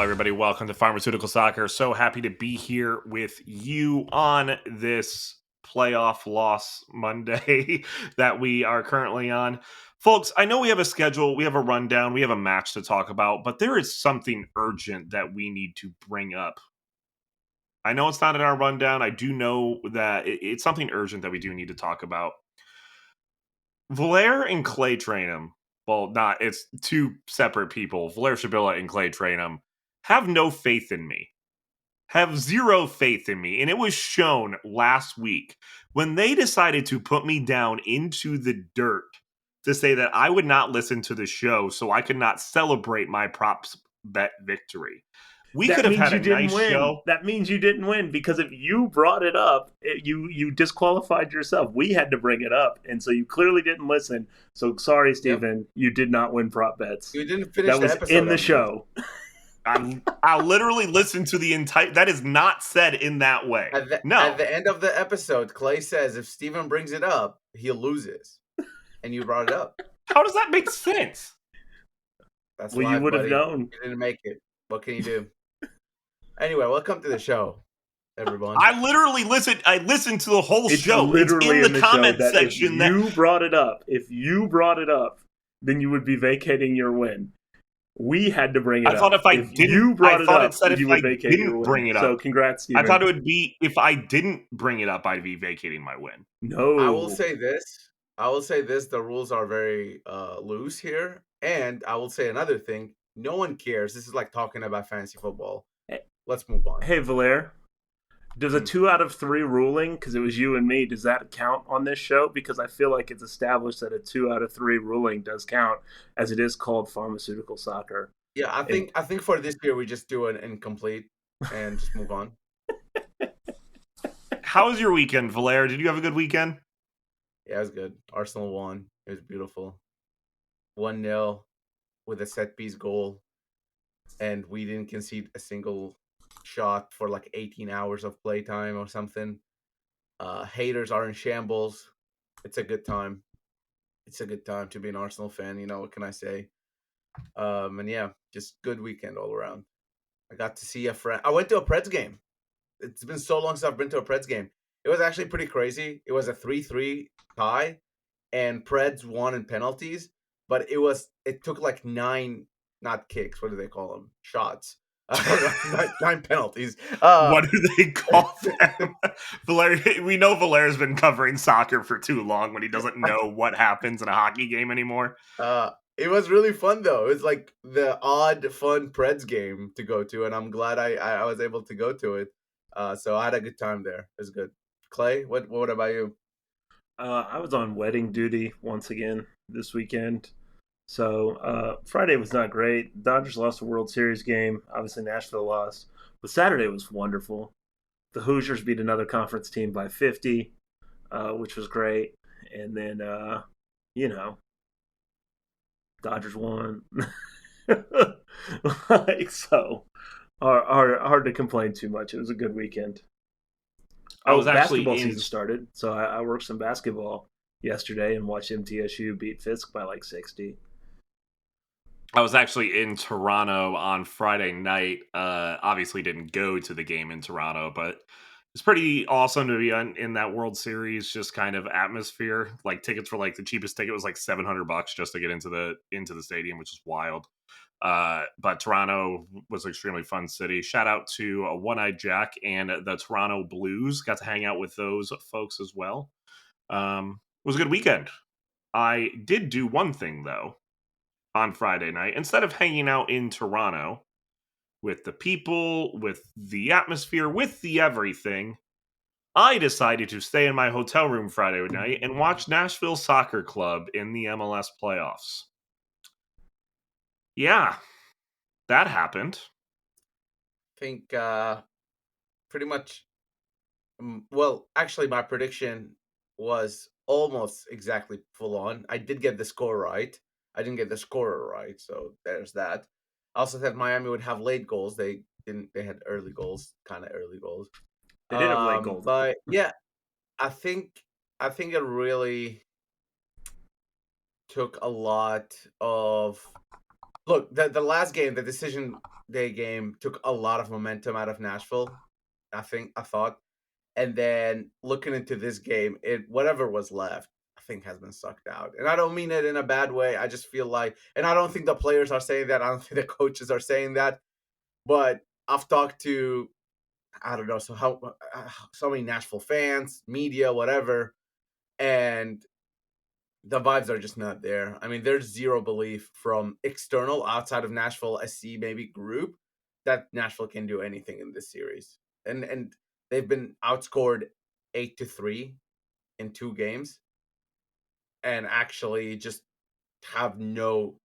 everybody. Welcome to Pharmaceutical Soccer. So happy to be here with you on this playoff loss Monday that we are currently on. Folks, I know we have a schedule, we have a rundown, we have a match to talk about, but there is something urgent that we need to bring up. I know it's not in our rundown. I do know that it's something urgent that we do need to talk about. Valair and Clay Trainum, well, not, it's two separate people. Valair Shabilla and Clay Trainum have no faith in me. Have zero faith in me. And it was shown last week when they decided to put me down into the dirt to say that I would not listen to the show so I could not celebrate my props bet victory. We could have had a nice show. That means you didn't win, because if you brought it up, you disqualified yourself. We had to bring it up, and so you clearly didn't listen. So sorry, Steven, You did not win prop bets. You didn't finish that the was episode in the show. I literally listened to the entire. That is not said in that way. At the end of the episode, Clay says if Steven brings it up, he loses, and you brought it up. How does that make sense? That's well, live, you would have known. You didn't make it. What can you do? Anyway, welcome to the show, everyone. I literally listened. I listened to the whole show. Literally it's in the comment show section. If you brought it up, then you would be vacating your win. We had to bring it up. I thought if I didn't, you brought it up, it said if I didn't bring it up. So congrats, Steven. I thought it would be if I didn't bring it up, I'd be vacating my win. No, I will say this. The rules are very loose here, and I will say another thing. No one cares. This is like talking about fantasy football. Let's move on. Hey, Valair, does a 2 out of 3 ruling, because it was you and me, does that count on this show? Because I feel like it's established that a 2 out of 3 ruling does count, as it is called pharmaceutical soccer. Yeah, I think for this year we just do an incomplete and just move on. How was your weekend, Valair? Did you have a good weekend? Yeah, it was good. Arsenal won. It was beautiful. 1-0 with a set piece goal, and we didn't concede a single shot for like 18 hours of playtime or something. Haters are in shambles. It's a good time. It's a good time to be an Arsenal fan. You know, what can I say? And yeah, just good weekend all around. I got to see a friend. I went to a Preds game. It's been so long since I've been to a Preds game. It was actually pretty crazy. It was a 3-3 tie, and Preds won in penalties. But it took like 9, not kicks. What do they call them? Shots. 9 penalties. What do they call them? We know Valaire's been covering soccer for too long when he doesn't know what happens in a hockey game anymore. It was really fun, though. It was like the odd, fun Preds game to go to, and I'm glad I was able to go to it. So I had a good time there. It was good. Clay, what about you? I was on wedding duty once again this weekend. So Friday was not great. Dodgers lost the World Series game. Obviously, Nashville lost. But Saturday was wonderful. The Hoosiers beat another conference team by 50, which was great. And then, Dodgers won. Hard to complain too much. It was a good weekend. Basketball season started, so I worked some basketball yesterday and watched MTSU beat Fisk by like 60. I was actually in Toronto on Friday night. Obviously didn't go to the game in Toronto, but it's pretty awesome to be in that World Series, just kind of atmosphere. Like tickets for like the cheapest ticket was like $700 just to get into the stadium, which is wild. But Toronto was an extremely fun city. Shout out to One-Eyed Jack and the Toronto Blues. Got to hang out with those folks as well. It was a good weekend. I did do one thing though on Friday night. Instead of hanging out in Toronto with the people, with the atmosphere, with the everything, I decided to stay in my hotel room Friday night and watch Nashville Soccer Club in the MLS playoffs. Yeah, that happened. I think pretty much, well, actually my prediction was almost exactly full on. I did get the score right. I didn't get the scorer right, so there's that. I also said Miami would have late goals. They didn't. They had early goals, kind of early goals. They did have late goals. But yeah, I think it really took a lot of Look, the last game, the decision day game, took a lot of momentum out of Nashville. I thought, and then looking into this game, it whatever was left, I think has been sucked out. And I don't mean it in a bad way. I just feel like, and I don't think the players are saying that. I don't think the coaches are saying that. But I've talked to, I don't know, so many Nashville fans, media, whatever, and the vibes are just not there. I mean, there's zero belief from external outside of Nashville SC maybe group that Nashville can do anything in this series. And they've been outscored 8-3 in 2 games and actually just have no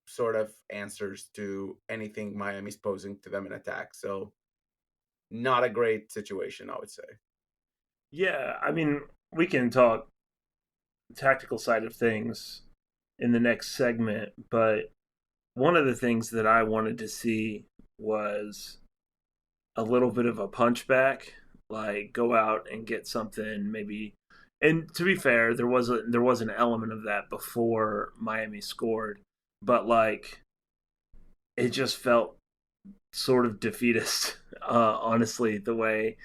sort of answers to anything Miami's posing to them in attack. So not a great situation, I would say. Yeah, I mean, we can talk tactical side of things in the next segment, but one of the things that I wanted to see was a little bit of a punchback, like go out and get something maybe. And to be fair, there was an element of that before Miami scored, but like it just felt sort of defeatist, honestly, the way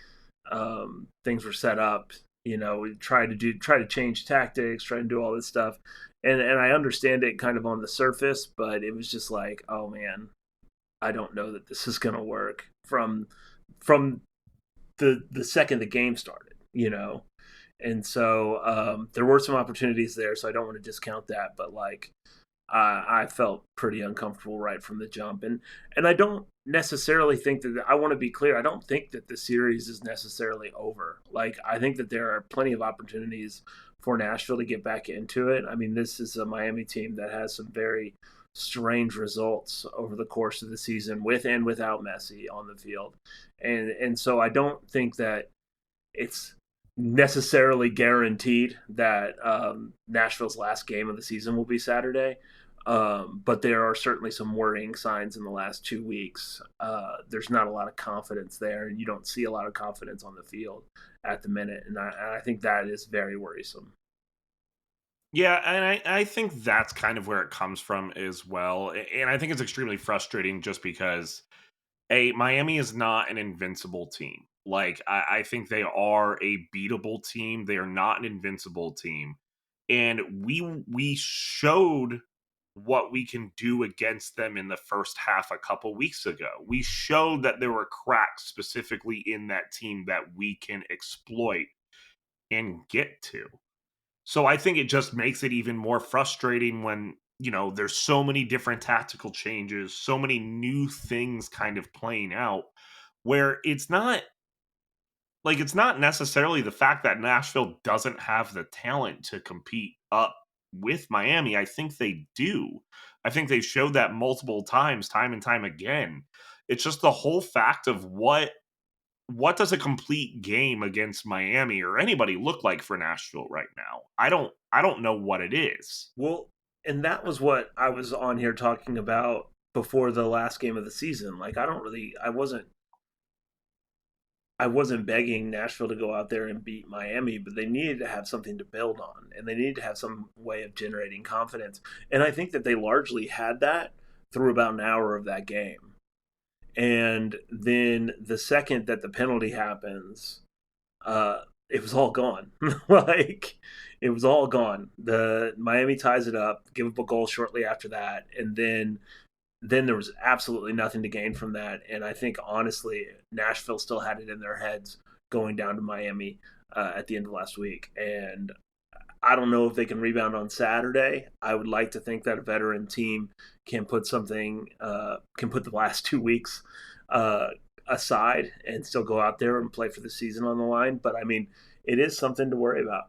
things were set up. We try to change tactics, try to do all this stuff, and I understand it kind of on the surface, but it was just like, oh man, I don't know that this is gonna work from the second the game started. And so there were some opportunities there, so I don't want to discount that, but like I felt pretty uncomfortable right from the jump, and I don't necessarily think that I want to be clear. I don't think that the series is necessarily over. Like I think that there are plenty of opportunities for Nashville to get back into it. I mean, this is a Miami team that has some very strange results over the course of the season, with and without Messi on the field, and so I don't think that it's necessarily guaranteed that Nashville's last game of the season will be Saturday. But there are certainly some worrying signs in the last 2 weeks. There's not a lot of confidence there, and you don't see a lot of confidence on the field at the minute. And I think that is very worrisome. Yeah, and I think that's kind of where it comes from as well. And I think it's extremely frustrating just because Miami is not an invincible team. Like I think they are a beatable team. They are not an invincible team. And we showed what we can do against them in the first half a couple weeks ago. We showed that there were cracks specifically in that team that we can exploit and get to. So I think it just makes it even more frustrating when, there's so many different tactical changes, so many new things kind of playing out where it's not necessarily the fact that Nashville doesn't have the talent to compete up with Miami. I think they do. I think they've showed that multiple times, time and time again. It's just the whole fact of what does a complete game against Miami or anybody look like for Nashville right now? I don't know what it is. Well, and that was what I was on here talking about before the last game of the season. Like I wasn't begging Nashville to go out there and beat Miami, but they needed to have something to build on, and they needed to have some way of generating confidence. And I think that they largely had that through about an hour of that game. And then the second that the penalty happens, it was all gone. Like it was all gone. The Miami ties it up, give up a goal shortly after that, and then there was absolutely nothing to gain from that. And I think honestly, Nashville still had it in their heads going down to Miami at the end of last week. And I don't know if they can rebound on Saturday. I would like to think that a veteran team can put the last 2 weeks uh, aside and still go out there and play for the season on the line. But I mean, it is something to worry about.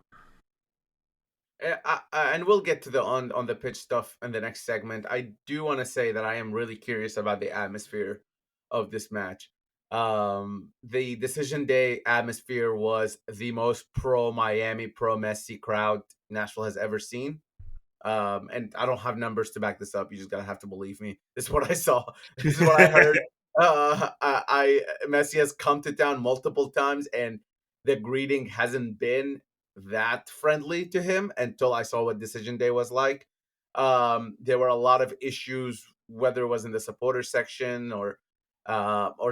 And we'll get to the on the pitch stuff in the next segment. I do want to say that I am really curious about the atmosphere of this match. The decision day atmosphere was the most pro Miami, pro Messi crowd Nashville has ever seen. And I don't have numbers to back this up. You just gotta have to believe me. This is what I saw. This is what I heard. Messi has come to town multiple times, and the greeting hasn't been that friendly to him until I saw what decision day was like. There were a lot of issues whether it was in the supporter section or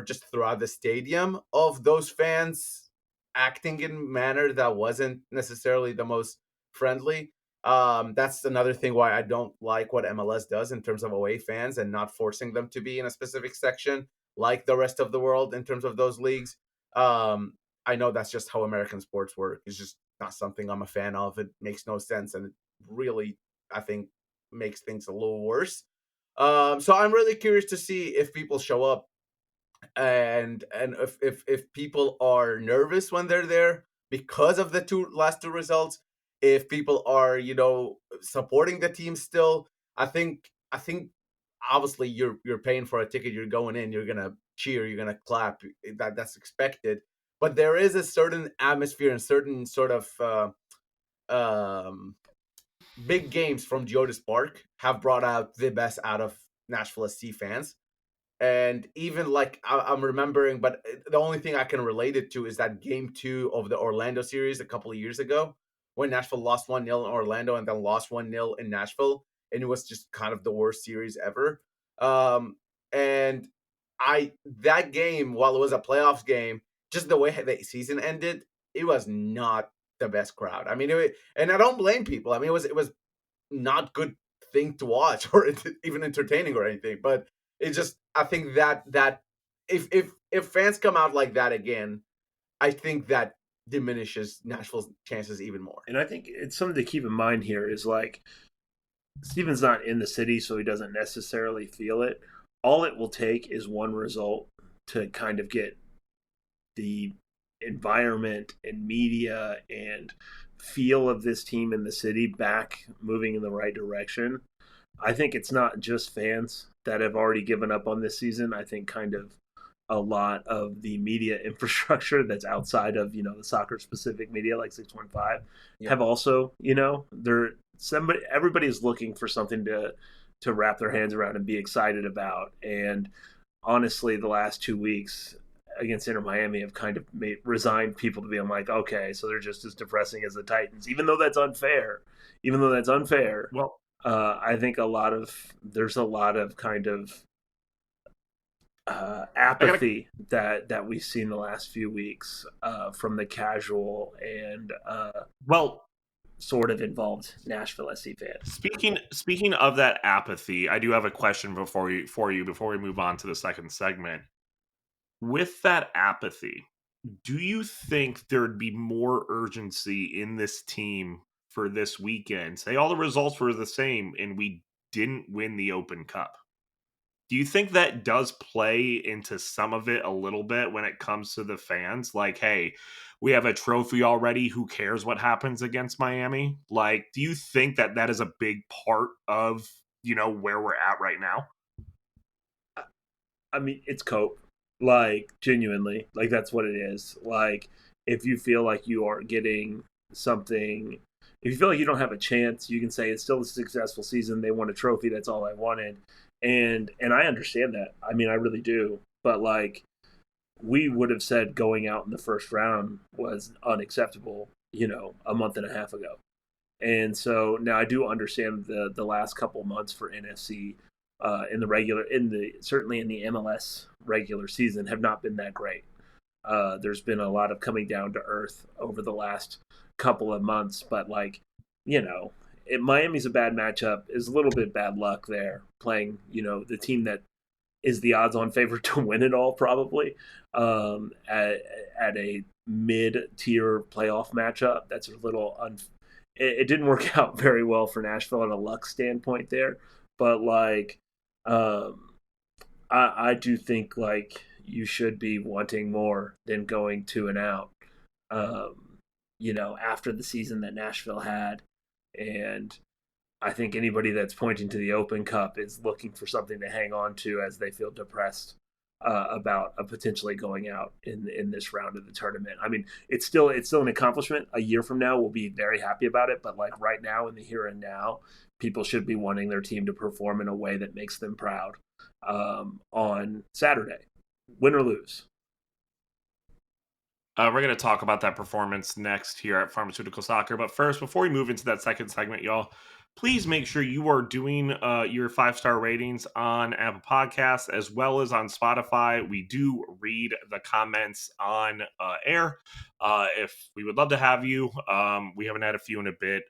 just throughout the stadium, of those fans acting in a manner that wasn't necessarily the most friendly. That's another thing why I don't like what MLS does in terms of away fans and not forcing them to be in a specific section like the rest of the world in terms of those leagues. Um, I know that's just how American sports work. It's just not something I'm a fan of. It makes no sense, and it really, I think, makes things a little worse. So I'm really curious to see if people show up and if people are nervous when they're there because of the last two results, if people are supporting the team still. I think obviously you're paying for a ticket, you're going in, you're gonna cheer, you're gonna clap, that's expected, but there is a certain atmosphere and certain sort of um big games from Geodis Park have brought out the best out of Nashville SC fans. And even like I'm remembering, but the only thing I can relate it to is that game 2 of the Orlando series a couple of years ago when Nashville lost 1-0 in Orlando and then lost 1-0 in Nashville. And it was just kind of the worst series ever. And that game, while it was a playoffs game, just the way the season ended, it was not the best crowd. I mean, and I don't blame people. I mean, it was not good thing to watch or even entertaining or anything, but it just, I think that if fans come out like that again, I think that diminishes Nashville's chances even more. And I think it's something to keep in mind here is like Steven's not in the city, so he doesn't necessarily feel it. All it will take is one result to kind of get the environment and media and feel of this team in the city back moving in the right direction. I think it's not just fans that have already given up on this season. I think kind of a lot of the media infrastructure that's outside of the soccer specific media like 615 have also they're everybody's looking for something to wrap their hands around and be excited about. And honestly, the last 2 weeks against Inter Miami have kind of resigned people to being like, okay, so they're just as depressing as the Titans, even though that's unfair. Well, I think there's a lot of kind of apathy that we've seen the last few weeks from the casual and sort of involved Nashville SC fans. Speaking of that apathy, I do have a question before we move on to the second segment. With that apathy, do you think there'd be more urgency in this team for this weekend? Say all the results were the same and we didn't win the Open Cup. Do you think that does play into some of it a little bit when it comes to the fans? Like, hey, we have a trophy already. Who cares what happens against Miami? Like, do you think that is a big part of, where we're at right now? I mean, it's cope. Like, genuinely. Like, that's what it is. Like, if you feel like you are getting something, if you feel like you don't have a chance, you can say it's still a successful season. They won a trophy. That's all I wanted. And I understand that. I mean, I really do. But, like, we would have said going out in the first round was unacceptable, a month and a half ago. And so now I do understand the last couple months for NFC certainly in the MLS regular season have not been that great. There's been a lot of coming down to earth over the last couple of months, but Miami's a bad matchup. Is a little bit bad luck there playing, the team that is the odds-on favorite to win it all probably at a mid-tier playoff matchup. That's a little it didn't work out very well for Nashville on a luck standpoint there, but I do think you should be wanting more than going 2-0 after the season that Nashville had. And I think anybody that's pointing to the Open Cup is looking for something to hang on to as they feel depressed about potentially going out in this round of the tournament. I mean, it's still an accomplishment. A year from now, we'll be very happy about it. But right now, in the here and now, people should be wanting their team to perform in a way that makes them proud on Saturday, win or lose. We're going to talk about that performance next here at Pharmaceutical Soccer. But first, before we move into that second segment, y'all, please make sure you are doing your 5-star ratings on Apple Podcasts as well as on Spotify. We do read the comments on air. If we would love to have you, we haven't had a few in a bit.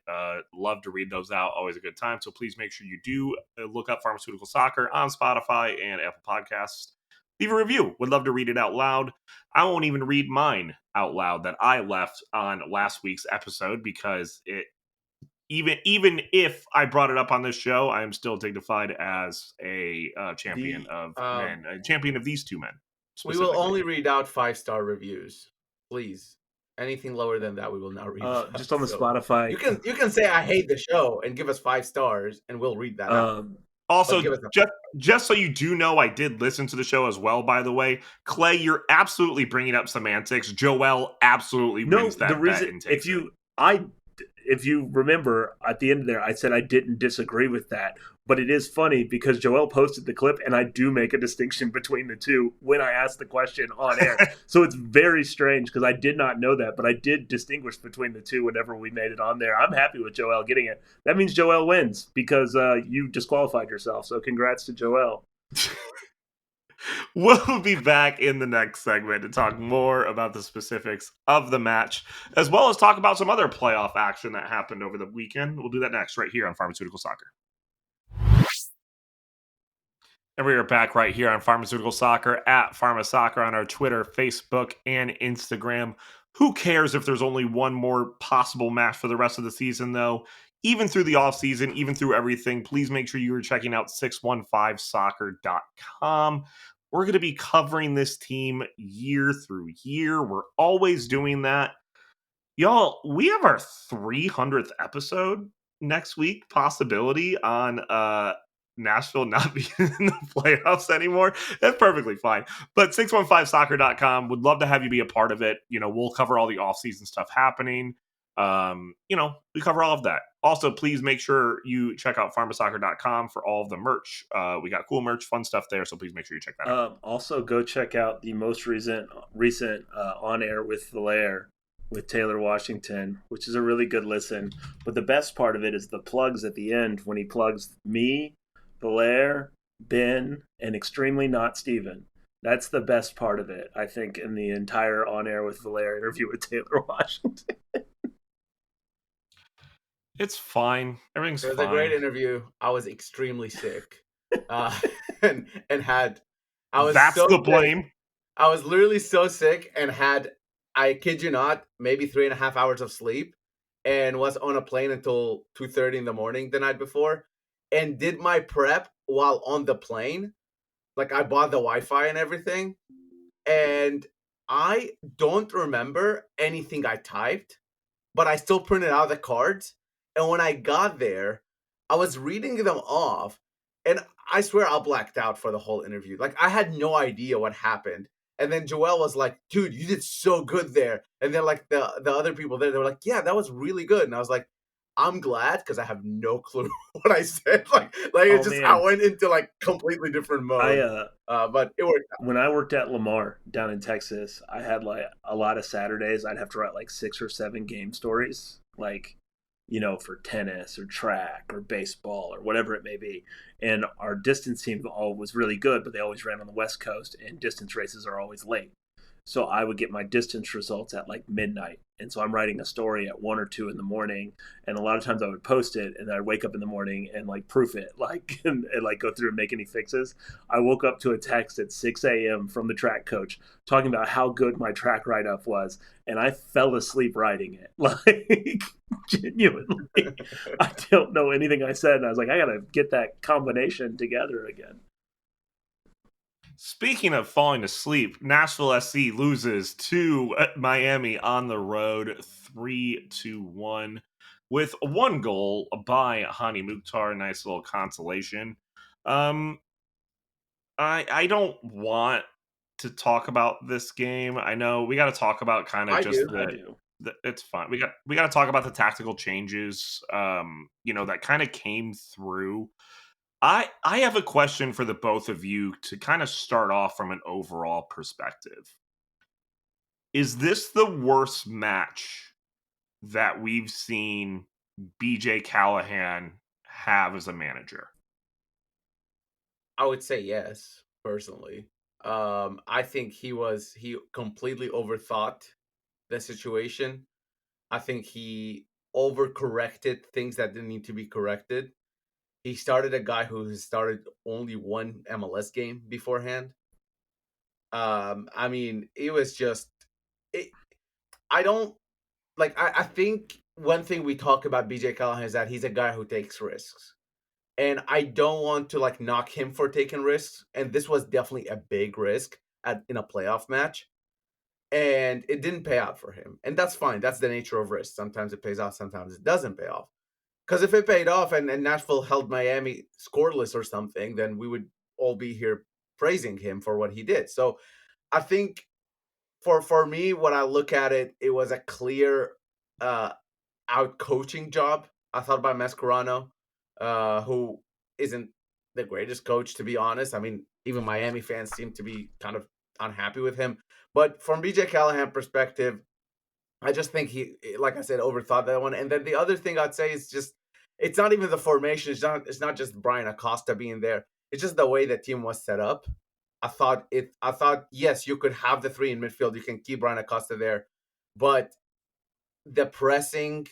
Love to read those out. Always a good time. So please make sure you do look up Pharmaceutical Soccer on Spotify and Apple Podcasts. Leave a review. Would love to read it out loud. I won't even read mine out loud that I left on last week's episode because even if I brought it up on this show, I am still dignified as a champion The of men, a champion of these two men We will specifically. only read out 5-star reviews, please. Anything lower than that, we will not read. just on the So Spotify. you can say I hate the show and give us 5 stars, and we'll read that out. Um, Also, But give us a just so you do know, I did listen to the show as well. By the way, Clay, you're absolutely bringing up semantics. Joel absolutely no, wins that the bet reason and takes it. if you remember at the end there, I said I didn't disagree with that. But it is funny because Joel posted the clip, and I do make a distinction between the two when I ask the question on air. So it's very strange because I did not know that, but I did distinguish between the two whenever we made it on there. I'm happy with Joel getting it. That means Joel wins because you disqualified yourself. So congrats to Joel. We'll be back in the next segment to talk more about the specifics of the match, as well as talk about some other playoff action that happened over the weekend. We'll do that next, right here on Pharmaceutical Soccer. And we are back right here on Pharmaceutical Soccer at Pharma Soccer on our Twitter, Facebook, and Instagram. Who cares if there's only one more possible match for the rest of the season, though? Even through the offseason, even through everything, please make sure you are checking out 615soccer.com. We're going to be covering this team year through year. We're always doing that. Y'all, we have our 300th episode next week, possibility on Nashville not being in the playoffs anymore. That's perfectly fine. But 615soccer.com would love to have you be a part of it. You know, we'll cover all the off-season stuff happening. We cover all of that. Also, please make sure you check out pharmasoccer.com for all of the merch. We got cool merch, fun stuff there, so please make sure you check that out. Also, go check out the most recent on air with Valaire with Taylor Washington, which is a really good listen. But the best part of it is the plugs at the end when he plugs me, Valaire, Ben, and extremely not Steven. That's the best part of it, I think, in the entire on air with Valaire interview with Taylor Washington. It's fine. Everything's fine. It was a great interview. I was extremely sick, and had I was That's so the sick. blame. I was literally so sick and had, I kid you not, maybe 3.5 hours of sleep, and was on a plane until 2:30 in the morning the night before, and did my prep while on the plane. Like, I bought the Wi-Fi and everything, and I don't remember anything I typed, but I still printed out the cards. And when I got there, I was reading them off, and I swear I blacked out for the whole interview. Like, I had no idea what happened. And then Joelle was like, dude, you did so good there. And then, like, the other people there, they were like, yeah, that was really good. And I was like, I'm glad because I have no clue what I said. It's just, I went into like completely different mode. But it worked out. When I worked at Lamar down in Texas, I had like a lot of Saturdays. I'd have to write like 6 or 7 game stories, like, for tennis or track or baseball or whatever it may be. And our distance team was really good, but they always ran on the West Coast, and distance races are always late. So I would get my distance results at like midnight. And so I'm writing a story at 1 or 2 in the morning. And a lot of times I would post it, and then I'd wake up in the morning and like proof it, and like go through and make any fixes. I woke up to a text at 6 a.m. from the track coach talking about how good my track write-up was. And I fell asleep writing it. Like, genuinely. I don't know anything I said. And I was like, I got to get that combination together again. Speaking of falling asleep, Nashville SC loses to Miami on the road 3-1 with 1 goal by Hani Mukhtar. Nice little consolation. I don't want to talk about this game. I know we got to talk about kind of just I do. It's fine. We got to talk about the tactical changes that kind of came through. I have a question for the both of you to kind of start off from an overall perspective. Is this the worst match that we've seen BJ Callahan have as a manager? I would say yes, personally. I think he completely overthought the situation. I think he overcorrected things that didn't need to be corrected. He started a guy who has started only one MLS game beforehand. I mean, it was just it. I don't like. I think one thing we talk about BJ Callahan is that he's a guy who takes risks, and I don't want to like knock him for taking risks. And this was definitely a big risk in a playoff match, and it didn't pay out for him, and that's fine. That's the nature of risk. Sometimes it pays off, sometimes it doesn't pay off. Because if it paid off and Nashville held Miami scoreless or something, then we would all be here praising him for what he did. So I think for me, when I look at it, it was a clear uh, out coaching job. I thought by Mascherano, who isn't the greatest coach to be honest. I mean, even Miami fans seem to be kind of unhappy with him. But from BJ Callahan perspective, I just think he, like I said, overthought that one. And then the other thing I'd say is just it's not even the formation. It's not just Brian Acosta being there. It's just the way the team was set up. I thought yes, you could have the three in midfield. You can keep Brian Acosta there, but the pressing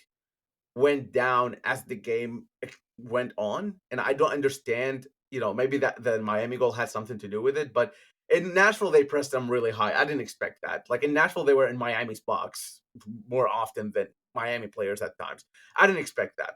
went down as the game went on, and I don't understand. Maybe that the Miami goal had something to do with it, but in Nashville they pressed them really high. I didn't expect that. Like in Nashville, they were in Miami's box more often than Miami players at times. I didn't expect that.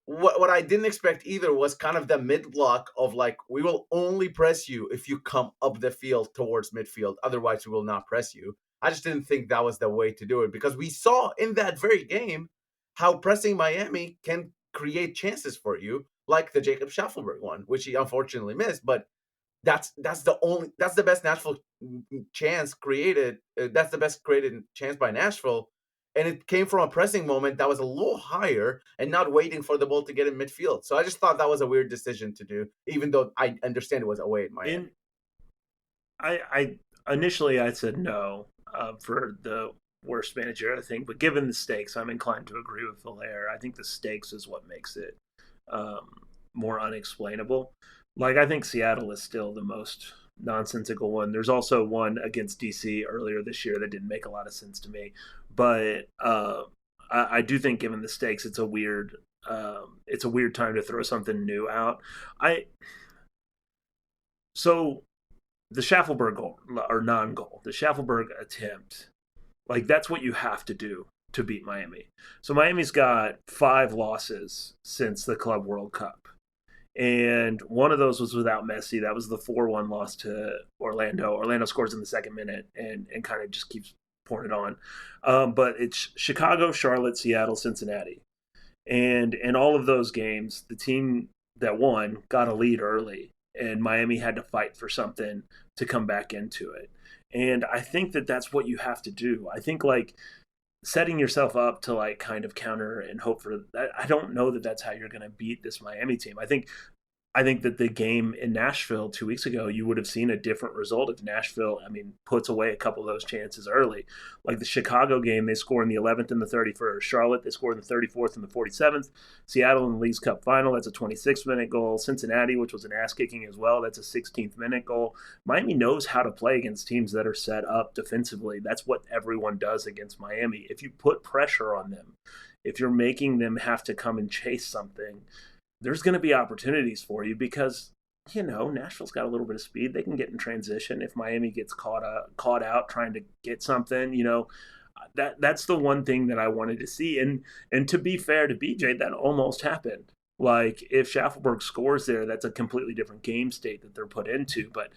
What I didn't expect either was kind of the mid block of like we will only press you if you come up the field towards midfield. Otherwise, we will not press you. I just didn't think that was the way to do it because we saw in that very game how pressing Miami can create chances for you, like the Jacob Schaffelberg one, which he unfortunately missed. But that's the best Nashville chance created. That's the best created chance by Nashville, and it came from a pressing moment that was a little higher and not waiting for the ball to get in midfield. So I just thought that was a weird decision to do, even though I understand it was away in Miami. I initially I said no for the worst manager I think, but given the stakes, I'm inclined to agree with Valaire. I think the stakes is what makes it more unexplainable. Like I think Seattle is still the most nonsensical one. There's also one against DC earlier this year that didn't make a lot of sense to me, but I do think given the stakes, it's a weird time to throw something new out. I so the Schaffelberg goal or non-goal, the Schaffelberg attempt, like that's what you have to do to beat Miami. So Miami's got 5 losses since the Club World Cup. And one of those was without Messi. That was the 4-1 loss to Orlando. Orlando scores in the second minute and kind of just keeps pouring it on. But it's Chicago, Charlotte, Seattle, Cincinnati. And in all of those games, the team that won got a lead early, and Miami had to fight for something to come back into it. And I think that that's what you have to do. I think like setting yourself up to like kind of counter and hope for that. I don't know that that's how you're going to beat this Miami team. I think that the game in Nashville 2 weeks ago, you would have seen a different result if Nashville, puts away a couple of those chances early. Like the Chicago game, they score in the 11th and the 31st. Charlotte, they score in the 34th and the 47th. Seattle in the Leagues Cup final, that's a 26-minute goal. Cincinnati, which was an ass-kicking as well, that's a 16th-minute goal. Miami knows how to play against teams that are set up defensively. That's what everyone does against Miami. If you put pressure on them, if you're making them have to come and chase something, there's going to be opportunities for you because, Nashville's got a little bit of speed. They can get in transition. If Miami gets caught out trying to get something, that's the one thing that I wanted to see. And to be fair to BJ, that almost happened. Like if Schaffelberg scores there, that's a completely different game state that they're put into. But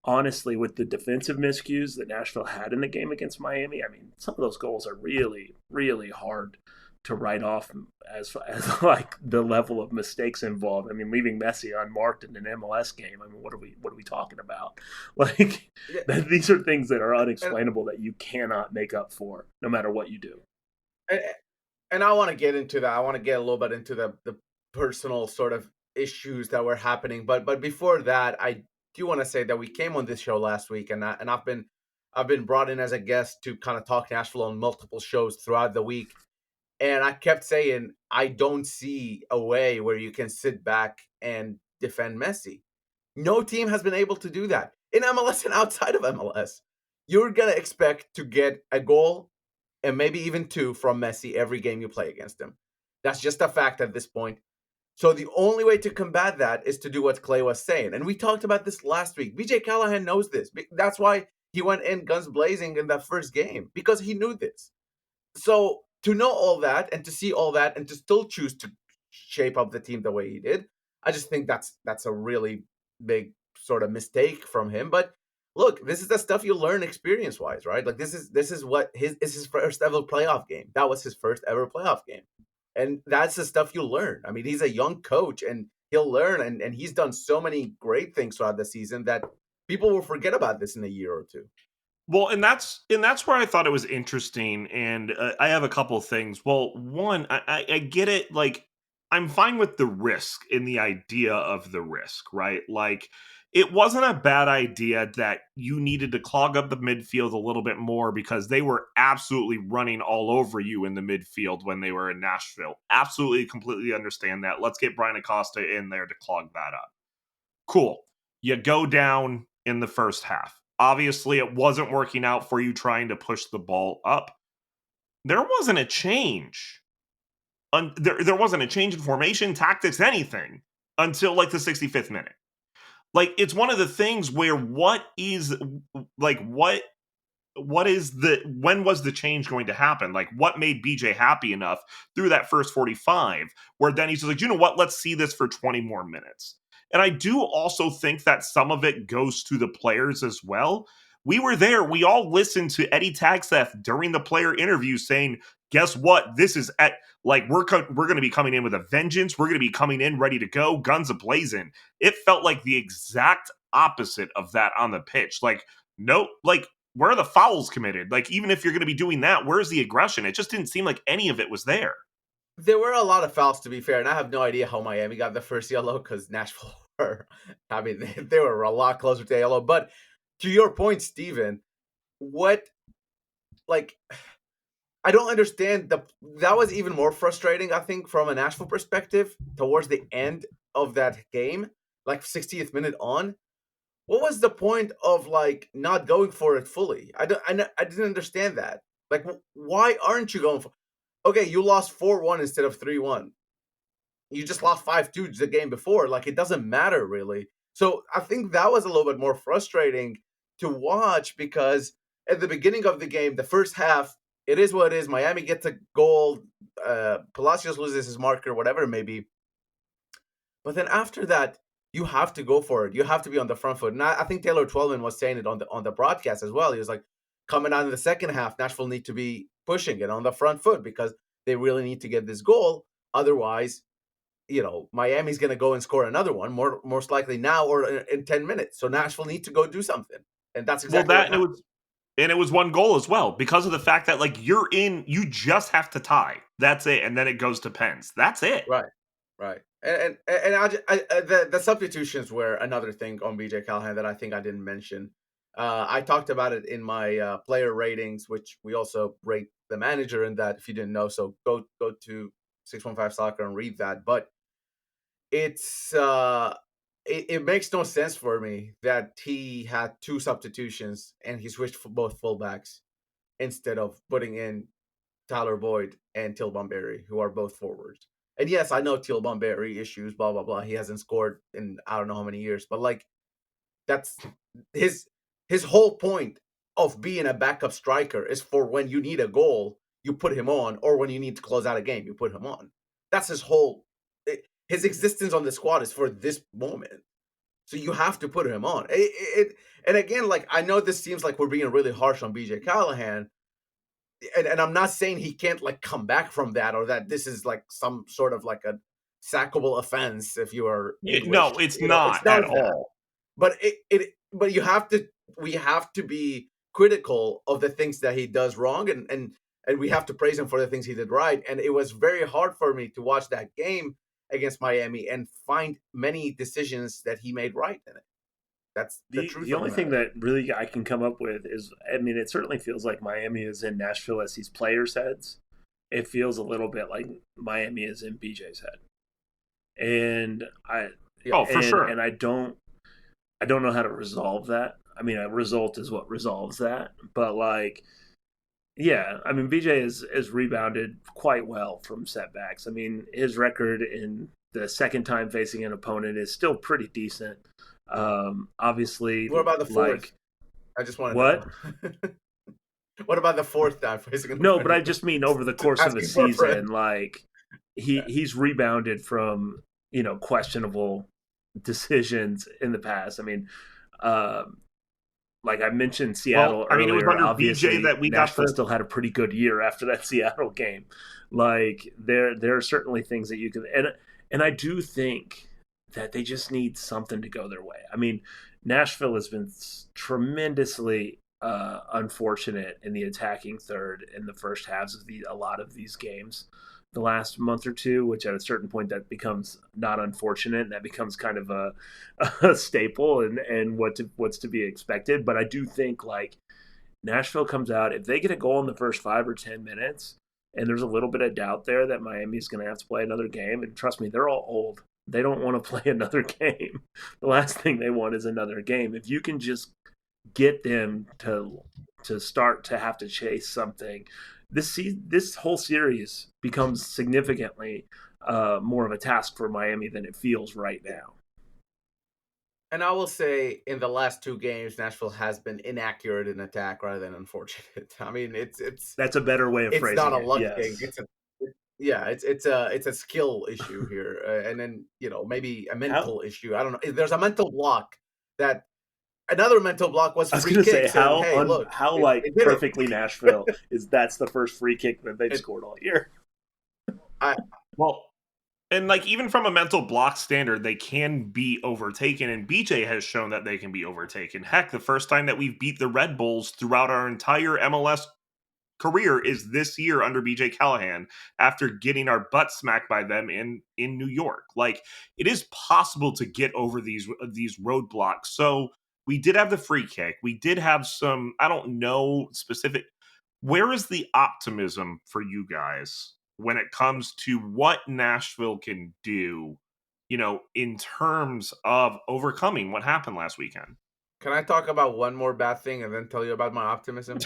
honestly, with the defensive miscues that Nashville had in the game against Miami, some of those goals are really, really hard to write off as like the level of mistakes involved. Leaving Messi unmarked in an MLS game. What are we talking about? Like these are things that are unexplainable that you cannot make up for, no matter what you do. And I want to get into that. I want to get a little bit into the personal sort of issues that were happening. But before that, I do want to say that we came on this show last week, and I've been brought in as a guest to kind of talk Nashville on multiple shows throughout the week. And I kept saying, I don't see a way where you can sit back and defend Messi. No team has been able to do that in MLS and outside of MLS. You're going to expect to get a goal and maybe even two from Messi every game you play against him. That's just a fact at this point. So the only way to combat that is to do what Clay was saying. And we talked about this last week. BJ Callahan knows this. That's why he went in guns blazing in that first game, because he knew this. So to know all that and to see all that and to still choose to shape up the team the way he did, I just think that's a really big sort of mistake from him. But look, this is the stuff you learn experience wise, right? Like this is what his first ever playoff game. That was his first ever playoff game. And that's the stuff you learn. I mean, he's a young coach and he'll learn, and he's done so many great things throughout the season that people will forget about this in a year or two. Well, and that's where I thought it was interesting, and I have a couple of things. Well, one, I get it. Like, I'm fine with the risk in the idea of the risk, right? Like, it wasn't a bad idea that you needed to clog up the midfield a little bit more because they were absolutely running all over you in the midfield when they were in Nashville. Absolutely, completely understand that. Let's get Brian Acosta in there to clog that up. Cool. You go down in the first half. Obviously, it wasn't working out for you trying to push the ball up. There wasn't a change. There wasn't a change in formation, tactics, anything until like the 65th minute. Like, it's one of the things where what is when was the change going to happen? Like, what made BJ happy enough through that first 45 where then he's just like, you know what, let's see this for 20 more minutes. And I do also think that some of it goes to the players as well. We were there. We all listened to Eddie Tagstaff during the player interview saying, guess what? This is at like we're going to be coming in with a vengeance. We're going to be coming in ready to go, guns ablazing. It felt like the exact opposite of that on the pitch. Like, no, like, where are the fouls committed? Like, even if you're going to be doing that, where's the aggression? It just didn't seem like any of it was there. There were a lot of fouls, to be fair, and I have no idea how Miami got the first yellow because Nashville were, I mean, they were a lot closer to yellow. But to your point, Steven, what, like, I don't understand that was even more frustrating, I think, from a Nashville perspective towards the end of that game, like 60th minute on. What was the point of like not going for it fully? I didn't understand that. Like, why aren't you going for? Okay, you lost 4-1 instead of 3-1. You just lost 5-2 the game before. Like, it doesn't matter really. So I think that was a little bit more frustrating to watch because at the beginning of the game, the first half, it is what it is. Miami gets a goal. Palacios loses his marker, whatever it may be. But then after that, you have to go for it. You have to be on the front foot. And I think Taylor Twellman was saying it on the broadcast as well. He was like, coming out in the second half, Nashville need to be pushing it on the front foot because they really need to get this goal. Otherwise, Miami's going to go and score another one, most likely now or in 10 minutes. So Nashville need to go do something. And that's exactly what happened. And it was one goal as well because of the fact that like you just have to tie. That's it. And then it goes to pens. That's it. Right. And the substitutions were another thing on BJ Callahan that I think I didn't mention. I talked about it in my player ratings, which we also rate the manager in that, if you didn't know. So go to 615 Soccer and read that. But it's it makes no sense for me that he had two substitutions and he switched for both fullbacks instead of putting in Tyler Boyd and Till Bunbury, who are both forwards. And yes, I know Till Bunbury issues, blah, blah, blah. He hasn't scored in I don't know how many years. But, like, that's his whole point of being a backup striker is for when you need a goal, you put him on, or when you need to close out a game, you put him on. That's his existence on the squad is for this moment. So you have to put him on. And again, like, I know this seems like we're being really harsh on BJ Callahan, and I'm not saying he can't like come back from that or that this is like some sort of like a sackable offense if you are English. No, it's not at all. But but we have to be critical of the things that he does wrong and we have to praise him for the things he did right. And it was very hard for me to watch that game against Miami and find many decisions that he made right in it. That's the truth. The only thing that really I can come up with is, I mean, it certainly feels like Miami is in Nashville as these players' heads. it feels a little bit like Miami is in BJ's head, and Oh, for sure. I don't know how to resolve that. I mean, a result is what resolves that, but like, yeah, I mean, BJ has rebounded quite well from setbacks. I mean, his record in the second time facing an opponent is still pretty decent. Obviously, What about the fourth? like I just want to what? know. What about the fourth time facing an No, but I opponent? just mean over the course of a Asking for a season, friend. like he's rebounded from questionable decisions in the past. I mean, um, like I mentioned Well, Seattle I mean, it was earlier. under BJ Obviously, that we got Nashville the. still had a pretty good year after that Seattle game. Like there are certainly things that you can and I do think that they just need something to go their way. I mean, Nashville has been tremendously unfortunate in the attacking third in the first halves of a lot of these games the last month or two, which at a certain point that becomes not unfortunate and that becomes kind of a staple and what's to be expected. But I do think like Nashville comes out, if they get a goal in the first 5 or 10 minutes, and there's a little bit of doubt there that Miami's going to have to play another game, and trust me, they're all old. They don't want to play another game. The last thing they want is another game. If you can just get them to start to have to chase something, this whole series becomes significantly more of a task for Miami than it feels right now. And I will say, in the last two games, Nashville has been inaccurate in attack rather than unfortunate. I mean, That's a better way of it's not phrasing a it. luck thing. Yes. Yeah, it's a skill issue here, and then maybe a How mental issue. I don't know. There's a mental block that another mental block was I was free gonna say kicks, and hey, look, how it like didn't. perfectly Nashville is that's the first free kick that they've It, scored all year. I Well, and like even from a mental block standard, they can be overtaken, and BJ has shown that they can be overtaken. Heck, the first time that we've beat the Red Bulls throughout our entire MLS career is this year under BJ Callahan after getting our butt smacked by them in New York. Like it is possible to get over these roadblocks. So we did have the free kick. We did have some, I don't know specific, where is the optimism for you guys when it comes to what Nashville can do, in terms of overcoming what happened last weekend? Can I talk about one more bad thing and then tell you about my optimism?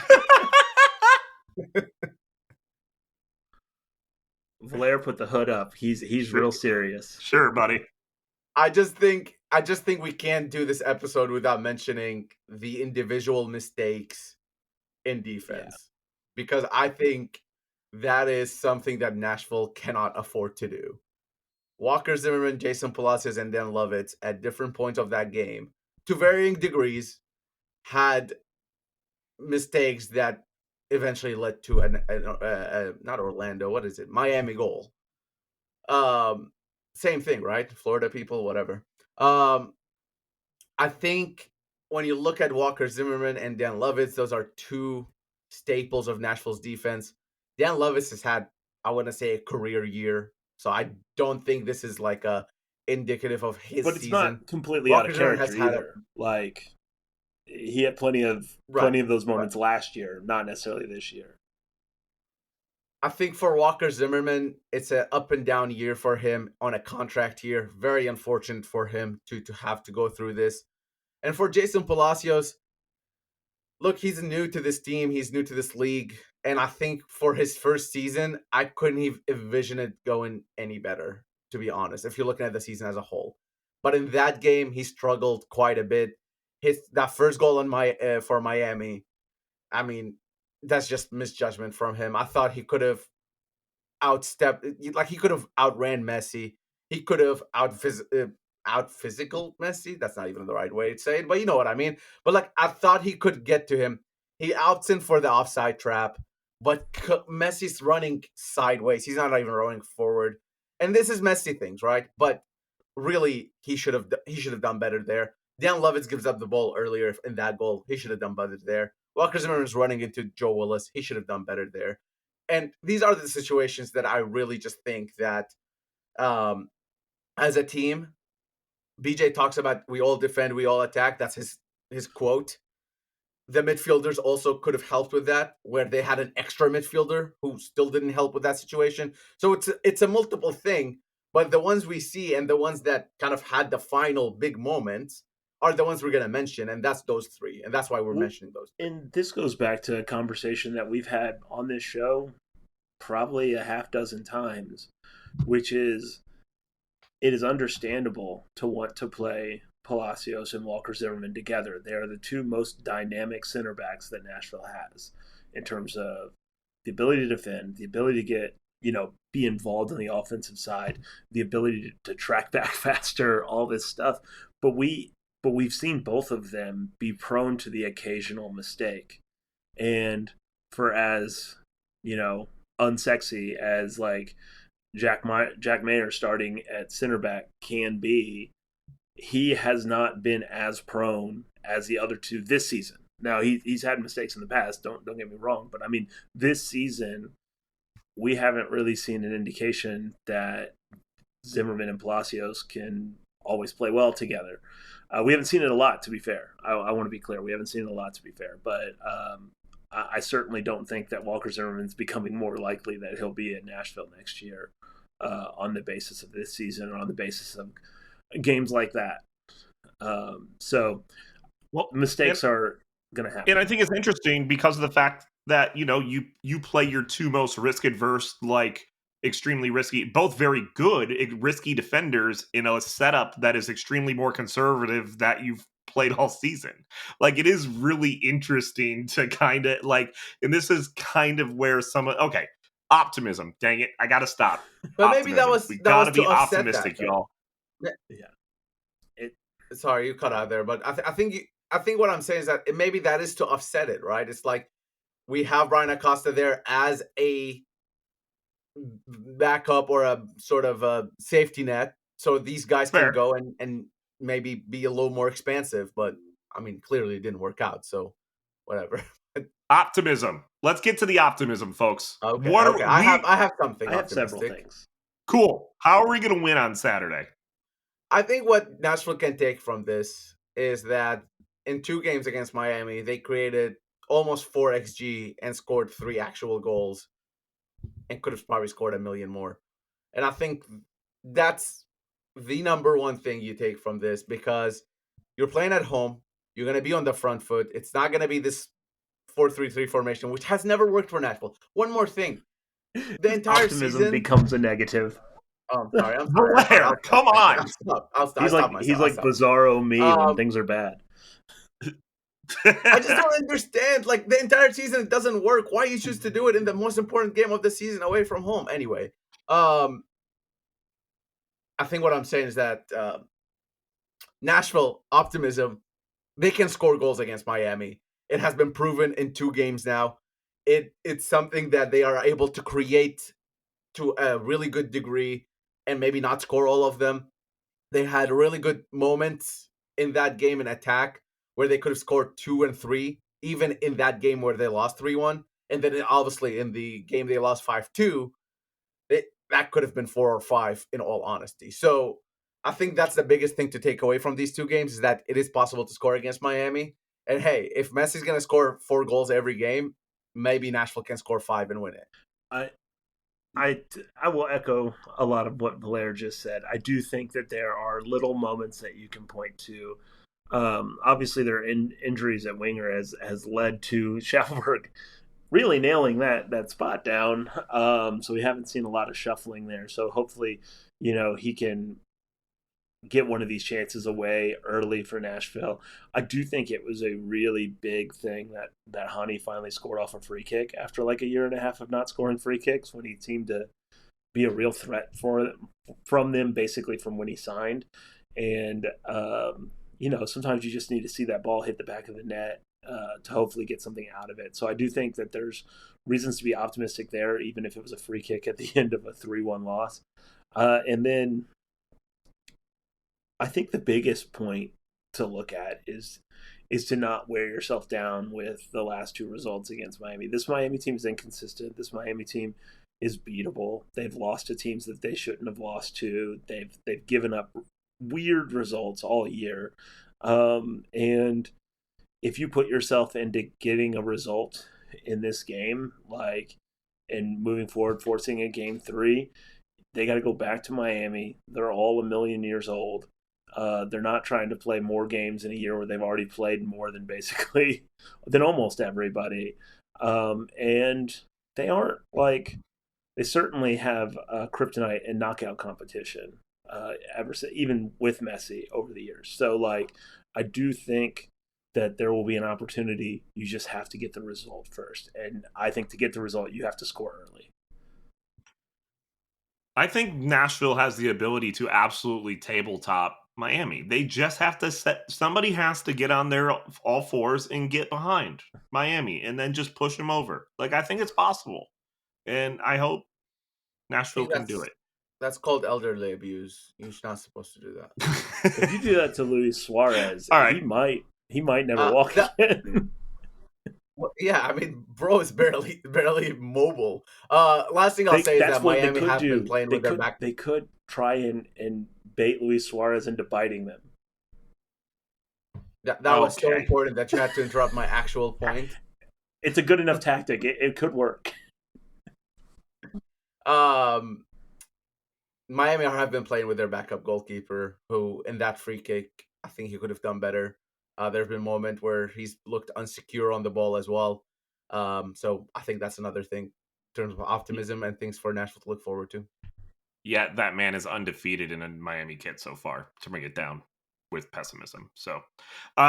Valair put the hood up. He's Sure, real serious. sure, buddy. I just think we can't do this episode without mentioning the individual mistakes in Yeah. defense, because I think that is something that Nashville cannot afford to do. Walker Zimmerman, Jason Palacios, and Dan Lovitz at different points of that game, to varying degrees, had mistakes that eventually led to not Orlando, what is it? Miami goal. Um, Same thing, right? Florida people, whatever. Um, I think when you look at Walker Zimmerman and Dan Lovitz, those are two staples of Nashville's defense. Dan Lovitz has had, I want to say, a career year, so I don't think this is like a indicative of his But it's season. not completely out Walker of Zimmerman has character had a either. Like he had plenty of right, those right. moments last year, not necessarily this year. I think for Walker Zimmerman, it's an up and down year for him on a contract year. Very unfortunate for him to have to go through this. And for Jason Palacios, look, he's new to this team. He's new to this league. And I think for his first season, I couldn't have envisioned it going any better, to be honest, if you're looking at the season as a whole. But in that game, he struggled quite a bit. That first goal for Miami, I mean, that's just misjudgment from him. I thought he could have outstepped, like he could have outran Messi. He could have out physical Messi. That's not even the right way to say it, but you know what I mean. But like I thought he could get to him. He outs in for the offside trap, but Messi's running sideways. He's not even running forward. And this is Messi things, right? But really, he should have done better there. Dan Lovitz gives up the ball earlier in that goal. He should have done better there. Walker Zimmerman is running into Joe Willis. He should have done better there. And these are the situations that I really just think that um, as a team, BJ talks about we all defend, we all attack. That's his quote. the midfielders also could have helped with that, where they had an extra midfielder who still didn't help with that situation. So it's a multiple thing, but the ones we see and the ones that kind of had the final big moments are the ones we're going to mention, and that's those three, and that's why we're mentioning those three. And this goes back to a conversation that we've had on this show probably a half dozen times, which is it is understandable to want to play Palacios and Walker Zimmerman together. They are the two most dynamic center backs that Nashville has in terms of the ability to defend, the ability to get, be involved in the offensive side, the ability to track back faster, all this stuff. But we've seen both of them be prone to the occasional mistake. And for as, unsexy as like Jack Mayer starting at center back can be, he has not been as prone as the other two this season. Now he's had mistakes in the past. Don't get me wrong, but I mean this season we haven't really seen an indication that Zimmerman and Palacios can always play well together. We haven't seen it a lot, to be fair. I want to be clear. We haven't seen it a lot, to be fair. But I certainly don't think that Walker Zimmerman's becoming more likely that he'll be at Nashville next year on the basis of this season or on the basis of games like that. So mistakes are going to happen. And I think it's interesting because of the fact that, you play your two most risk-adverse, like extremely risky, both very good, risky defenders in a setup that is extremely more conservative that you've played all season. Like, it is really interesting to kind of and this is kind of where optimism. Dang it, I gotta stop. But maybe we gotta be optimistic, y'all. Yeah. Sorry, you cut out there, but I think what I'm saying is that maybe that is to offset it, right? It's like we have Brian Acosta there as a backup or a sort of a safety net, so these guys can go and maybe be a little more expansive. But I mean, clearly it didn't work out, so whatever. Optimism. Let's get to the optimism, folks. Okay. I have something. I have several things. Cool. How are we going to win on Saturday? I think what Nashville can take from this is that in 2 games against Miami, they created almost 4 XG and scored 3 actual goals and could have probably scored a million more. And I think that's the number one thing you take from this, because you're playing at home. You're going to be on the front foot. It's not going to be this 4-3-3 formation, which has never worked for Nashville. One more thing. The entire optimism season becomes a negative. Oh, I'm sorry. Blair, come on. I'll stop. He's like Bizarro me when things are bad. I just don't understand. Like, the entire season, it doesn't work. Why you choose to do it in the most important game of the season away from home? Anyway, I think what I'm saying is that Nashville, optimism, they can score goals against Miami. It has been proven in 2 games now. It's something that they are able to create to a really good degree and maybe not score all of them. They had really good moments in that game in attack where they could have scored 2 and 3, even in that game where they lost 3-1. And then obviously in the game they lost 5-2, that could have been 4 or 5 in all honesty. So I think that's the biggest thing to take away from these 2 games, is that it is possible to score against Miami. And hey, if Messi's going to score 4 goals every game, maybe Nashville can score 5 and win it. I will echo a lot of what Blair just said. I do think that there are little moments that you can point to. Obviously, their injuries at winger has led to Schaffenberg really nailing that spot down. So we haven't seen a lot of shuffling there. So hopefully, he can get one of these chances away early for Nashville. I do think it was a really big thing that Hani finally scored off a free kick after like a year and a half of not scoring free kicks, when he seemed to be a real threat from them basically from when he signed. And sometimes you just need to see that ball hit the back of the net to hopefully get something out of it. So I do think that there's reasons to be optimistic there, even if it was a free kick at the end of a 3-1 loss. And then I think the biggest point to look at is to not wear yourself down with the last 2 results against Miami. This Miami team is inconsistent. This Miami team is beatable. They've lost to teams that they shouldn't have lost to. They've given up weird results all year. And if you put yourself into getting a result in this game, like, and moving forward, forcing a game three, they got to go back to Miami. They're all a million years old. They're not trying to play more games in a year where they've already played more than basically than almost everybody. And they aren't like they certainly have kryptonite and knockout competition ever even with Messi over the years. So like I do think that there will be an opportunity. You just have to get the result first, and I think to get the result, you have to score early. I think Nashville has the ability to absolutely tabletop Miami. They just have to somebody has to get on their all fours and get behind Miami and then just push them over. Like I think it's possible. And I hope I Nashville think can do it. that's called elderly abuse. You're not supposed to do that. If you do that to Luis Suarez, All he right. might never walk again. Well, yeah, I mean, bro is barely mobile. Last thing I'll say is That's that what they Miami could have been do. playing with their back. They could try and bait Luis Suarez into biting them. That was so important that you had to interrupt my actual point. It's a good enough tactic. It could work. Miami have been playing with their backup goalkeeper, who in that free kick, I think he could have done better. There have been moments where he's looked unsecure on the ball as well. So I think that's another thing in terms of optimism and things for Nashville to look forward to. Yeah, that man is undefeated in a Miami kit so far, to bring it down with pessimism. So we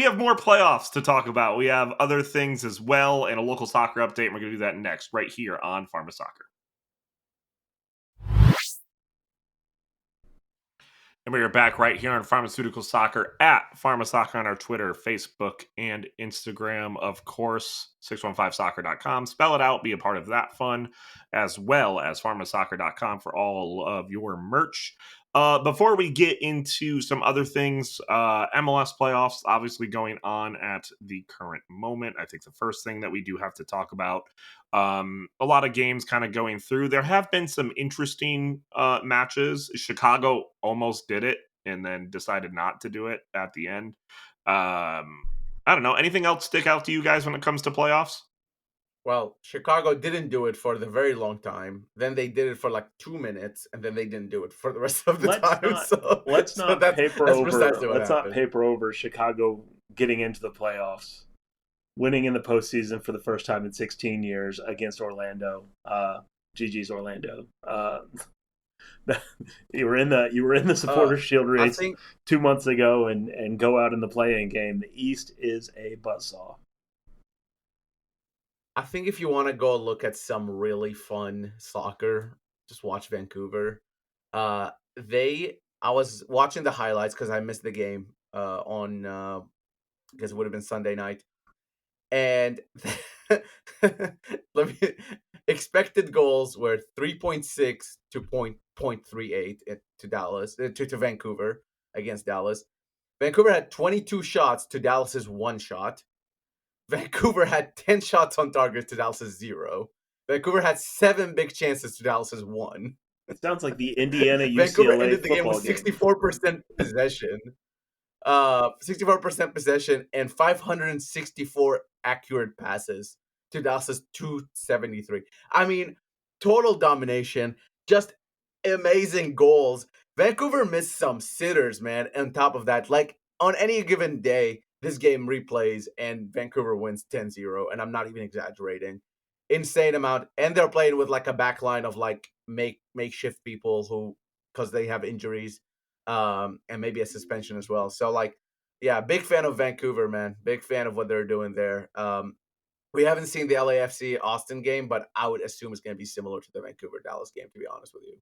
have more playoffs to talk about. We have other things as well and a local soccer update. And we're gonna do that next, right here on Pharma Soccer. And we are back right here on Pharmaceutical Soccer at Pharma Soccer on our Twitter, Facebook, and Instagram. Of course, 615soccer.com. Spell it out, be a part of that fun, as well as pharmasoccer.com for all of your merch. Before we get into some other things, MLS playoffs obviously going on at the current moment. I think the first thing that we do have to talk about, a lot of games kind of going through. There have been some interesting matches. Chicago almost did it and then decided not to do it at the end. I don't know. Anything else stick out to you guys when it comes to playoffs? Well, Chicago didn't do it for the very long time. Then they did it for like 2 minutes, and then they didn't do it for the rest of the time. Let's not paper over Chicago getting into the playoffs, winning in the postseason for the first time in 16 years against Orlando. GG's Orlando. You were in the Supporters Shield race 2 months ago and go out in the play-in game. The East is a buzzsaw. I think if you want to go look at some really fun soccer, just watch Vancouver. I was watching the highlights because I missed the game on because it would have been Sunday night, and expected goals were 3.6 to 0.38 to Dallas to Vancouver against Dallas. Vancouver had 22 shots to Dallas's 1 shot. Vancouver had 10 shots on target to Dallas's 0. Vancouver had 7 big chances to Dallas's 1. It sounds like the Indiana UCLA Vancouver ended the game with game. 64% possession. 64% possession and 564 accurate passes to Dallas's 273. I mean, total domination, just amazing goals. Vancouver missed some sitters, man. On top of that, like on any given day, this game replays and Vancouver wins 10-0, and I'm not even exaggerating. Insane amount, and they're playing with like a back line of like makeshift people who, because they have injuries, and maybe a suspension as well. So like, yeah, big fan of Vancouver, man. Big fan of what they're doing there. We haven't seen the LAFC Austin game, but I would assume it's going to be similar to the Vancouver Dallas game, to be honest with you.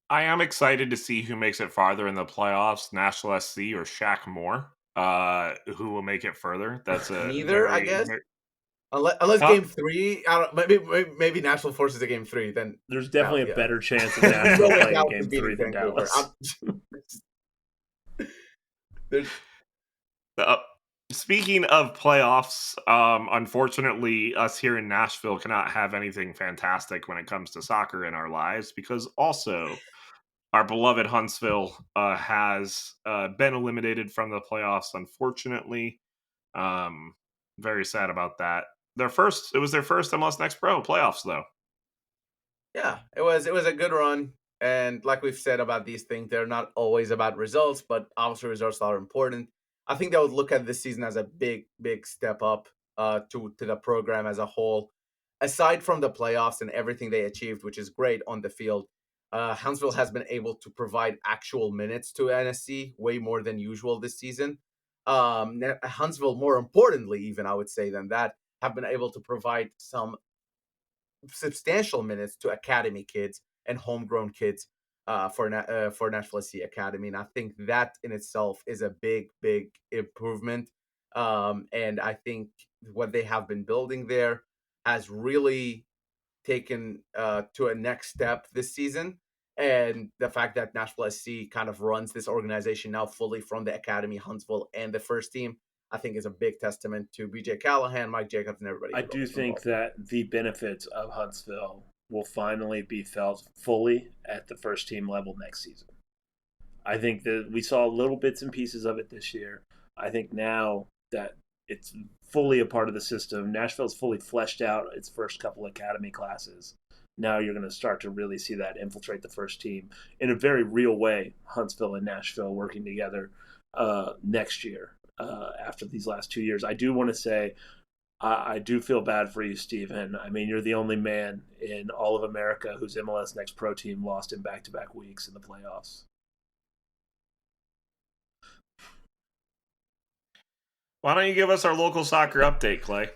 I am excited to see who makes it farther in the playoffs, Nashville SC or Shaq Moore. Who will make it further? That's a neither, I guess. Unless game 3, I don't. Maybe Nashville forces a game 3. Then there's definitely a better chance of Nashville playing game 3 than Dallas. Speaking of playoffs, unfortunately, us here in Nashville cannot have anything fantastic when it comes to soccer in our lives because also our beloved Huntsville has been eliminated from the playoffs, unfortunately. Very sad about that. It was their first MLS Next Pro playoffs though. Yeah, it was a good run. And like we've said about these things, they're not always about results, but obviously results are important. I think they would look at this season as a big step up to the program as a whole. Aside from the playoffs and everything they achieved, which is great on the field, Huntsville has been able to provide actual minutes to NSC way more than usual this season. Huntsville, more importantly, even I would say than that, have been able to provide some substantial minutes to academy kids and homegrown kids for Nashville SC Academy, and I think that in itself is a big improvement. And I think what they have been building there has really taken to a next step this season. And the fact that Nashville SC kind of runs this organization now fully from the academy, Huntsville, and the first team, I think is a big testament to BJ Callahan, Mike Jacobs, and everybody. I do think that the benefits of Huntsville will finally be felt fully at the first team level next season. I think that we saw little bits and pieces of it this year. I think now that it's fully a part of the system, Nashville's fully fleshed out its first couple academy classes. Now you're going to start to really see that infiltrate the first team in a very real way. Huntsville and Nashville working together next year after these last 2 years. I do want to say I do feel bad for you, Steven. I mean, you're the only man in all of America whose MLS Next Pro team lost in back-to-back weeks in the playoffs. Why don't you give us our local soccer update, Clay?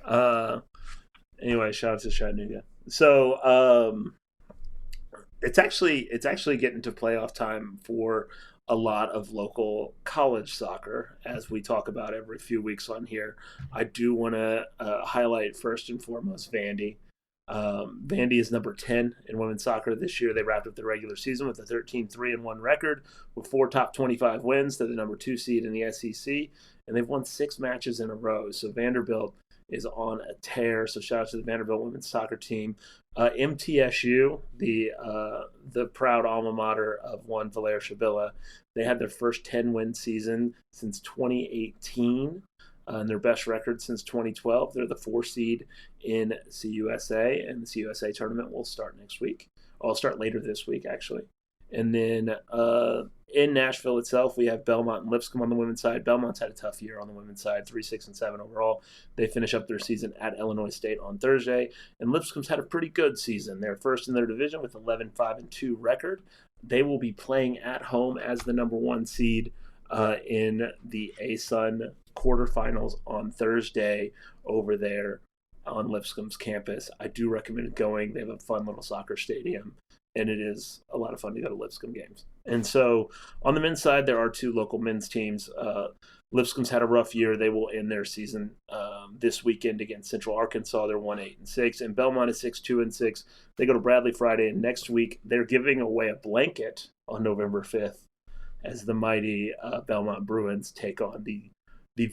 Anyway, shout out to Chattanooga. So it's actually getting to playoff time for a lot of local college soccer, as we talk about every few weeks on here. I do want to highlight first and foremost Vandy. Vandy is number 10 in women's soccer this year. They wrapped up the regular season with a 13-3-1 record with 4 top 25 wins. They're the number 2 seed in the SEC, and they've won 6 matches in a row. So Vanderbilt is on a tear. So shout out to the Vanderbilt women's soccer team. MTSU, the proud alma mater of one Valera Shabilla, they had their first 10-win season since 2018. And their best record since 2012. They're the 4 seed in CUSA, and the CUSA tournament will start next week. I'll start later this week, actually. And then in Nashville itself, we have Belmont and Lipscomb on the women's side. Belmont's had a tough year on the women's side, 3-6-7 overall. They finish up their season at Illinois State on Thursday. And Lipscomb's had a pretty good season. They're first in their division with 11-5-2 record. They will be playing at home as the number 1 seed in the ASUN quarterfinals on Thursday over there on Lipscomb's campus. I do recommend going. They have a fun little soccer stadium, and it is a lot of fun to go to Lipscomb games. And so on the men's side, there are 2 local men's teams. Lipscomb's had a rough year. They will end their season this weekend against Central Arkansas. They're 1-8-6, and Belmont is 6-2-6. They go to Bradley Friday, and next week they're giving away a blanket on November 5th as the mighty Belmont Bruins take on the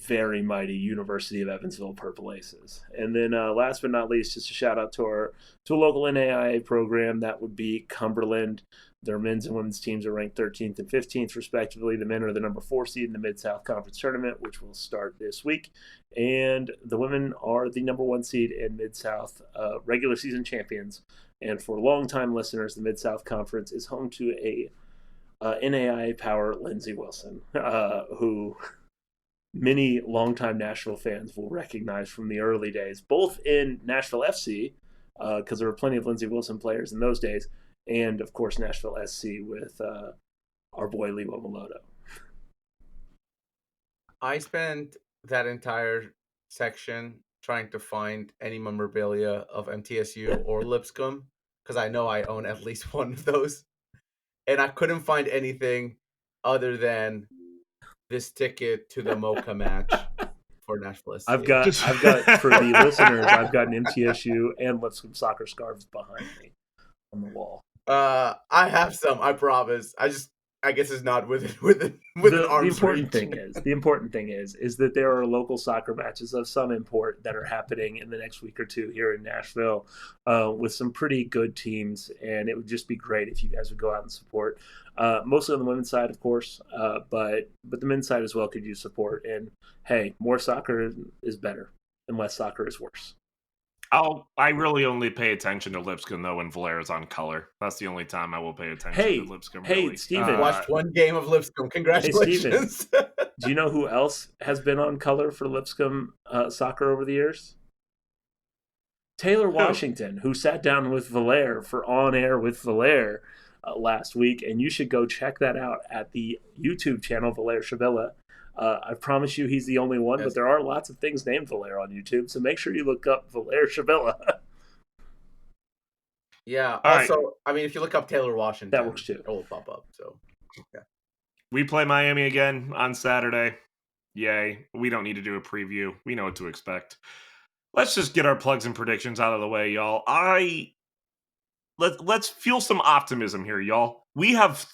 very mighty University of Evansville Purple Aces. And then last but not least, just a shout out to a local NAIA program. That would be Cumberland. Their men's and women's teams are ranked 13th and 15th, respectively. The men are the number 4 seed in the Mid-South Conference Tournament, which will start this week. And the women are the number 1 seed in Mid-South regular season champions. And for longtime listeners, the Mid-South Conference is home to a NAIA power, Lindsey Wilson, who many longtime Nashville fans will recognize from the early days, both in Nashville FC, because there were plenty of Lindsey Wilson players in those days, and, of course, Nashville SC with our boy Leo Maloto. I spent that entire section trying to find any memorabilia of MTSU or Lipscomb, because I know I own at least one of those. And I couldn't find anything other than this ticket to the Mocha match for Nashville SC. I've got for the listeners, I've got an MTSU and Lipscomb soccer scarves behind me on the wall. I have some, I promise. I just I guess is not within The arm's important reach. thing is that there are local soccer matches of some import that are happening in the next week or two here in Nashville with some pretty good teams, and it would just be great if you guys would go out and support. Mostly on the women's side, of course, but the men's side as well could use support. And hey, more soccer is better, and less soccer is worse. I really only pay attention to Lipscomb though when Valera's on color. That's the only time I will pay attention to Lipscomb. Really. Steven. Watched one game of Lipscomb. Congratulations. Hey, do you know who else has been on color for Lipscomb soccer over the years? Taylor Washington, who sat down with Valere for On Air with Valere last week, and you should go check that out at the YouTube channel Valere Shavilla. I promise you he's the only one, but there are lots of things named Valere on YouTube, so make sure you look up Valere Shavilla. Yeah. Also, I mean, if you look up Taylor Washington, that works too. It will pop up. So, yeah. We play Miami again on Saturday. Yay. We don't need to do a preview. We know what to expect. Let's just get our plugs and predictions out of the way, y'all. Let's fuel some optimism here, y'all. We have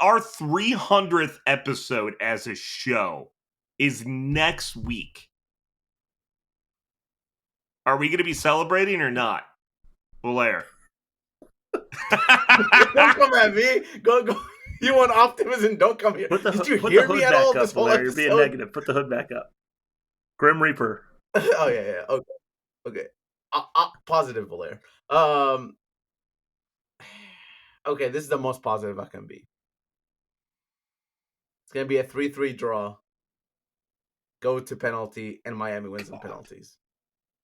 our 300th episode as a show is next week. Are we going to be celebrating or not? Valere. Don't come at me. Go. You want optimism? Don't come here. Did you hear me at all? This whole episode? You're being negative. Put the hood back up. Grim Reaper. Oh yeah. Okay. Positive, Valere. Okay, this is the most positive I can be. It's gonna be a 3-3 draw. Go to penalty, and Miami wins in penalties.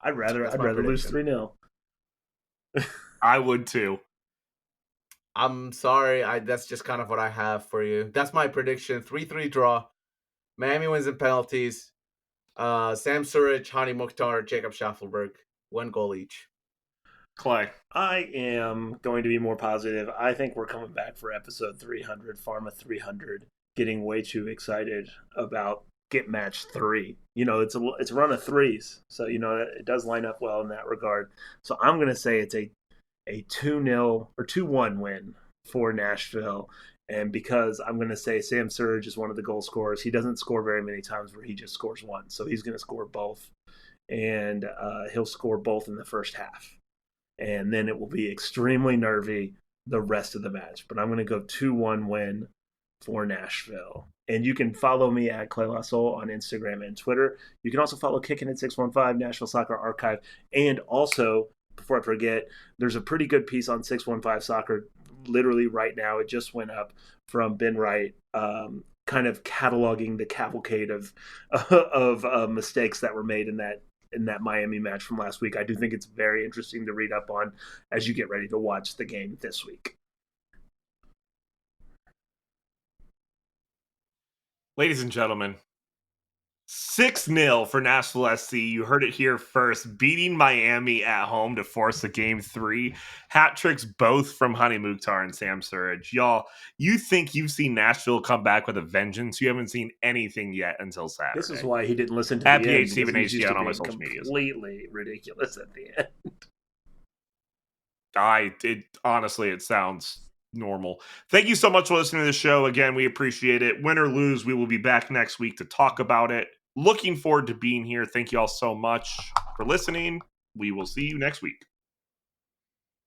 I'd rather lose 3-0. I would too. I'm sorry. That's just kind of what I have for you. That's my prediction. 3-3 draw. Miami wins in penalties. Sam Surridge, Hani Mukhtar, Jacob Schaffelberg. 1 goal each. Clay. I am going to be more positive. I think we're coming back for episode 300, Pharma 300. Getting way too excited about Get Match 3. You know, it's a run of threes. So, you know, it does line up well in that regard. So I'm going to say it's a 2-0 or 2-1 win for Nashville. And because I'm going to say Sam Surridge is one of the goal scorers, he doesn't score very many times where he just scores one. So he's going to score both. And he'll score both in the first half. And then it will be extremely nervy the rest of the match. But I'm going to go 2-1 win for Nashville. And you can follow me at Clay LaSoul on Instagram and Twitter. You can also follow Kickin' It 615, Nashville Soccer Archive. And also, before I forget, there's a pretty good piece on 615 Soccer literally right now. It just went up from Ben Wright, kind of cataloging the cavalcade of mistakes that were made in that Miami match from last week. I do think it's very interesting to read up on as you get ready to watch the game this week. Ladies and gentlemen, 6-0 for Nashville SC. You heard it here first. Beating Miami at home to force a game 3. Hat tricks both from Hani Mukhtar and Sam Surridge. Y'all, you think you've seen Nashville come back with a vengeance? You haven't seen anything yet until Saturday. This is why he didn't listen to at the PH Stephen HD on all my social medias. Completely ridiculous at the end. Honestly, it sounds normal. Thank you so much for listening to the show. Again, we appreciate it. Win or lose, we will be back next week to talk about it. Looking forward to being here. Thank you all so much for listening. We will see you next week.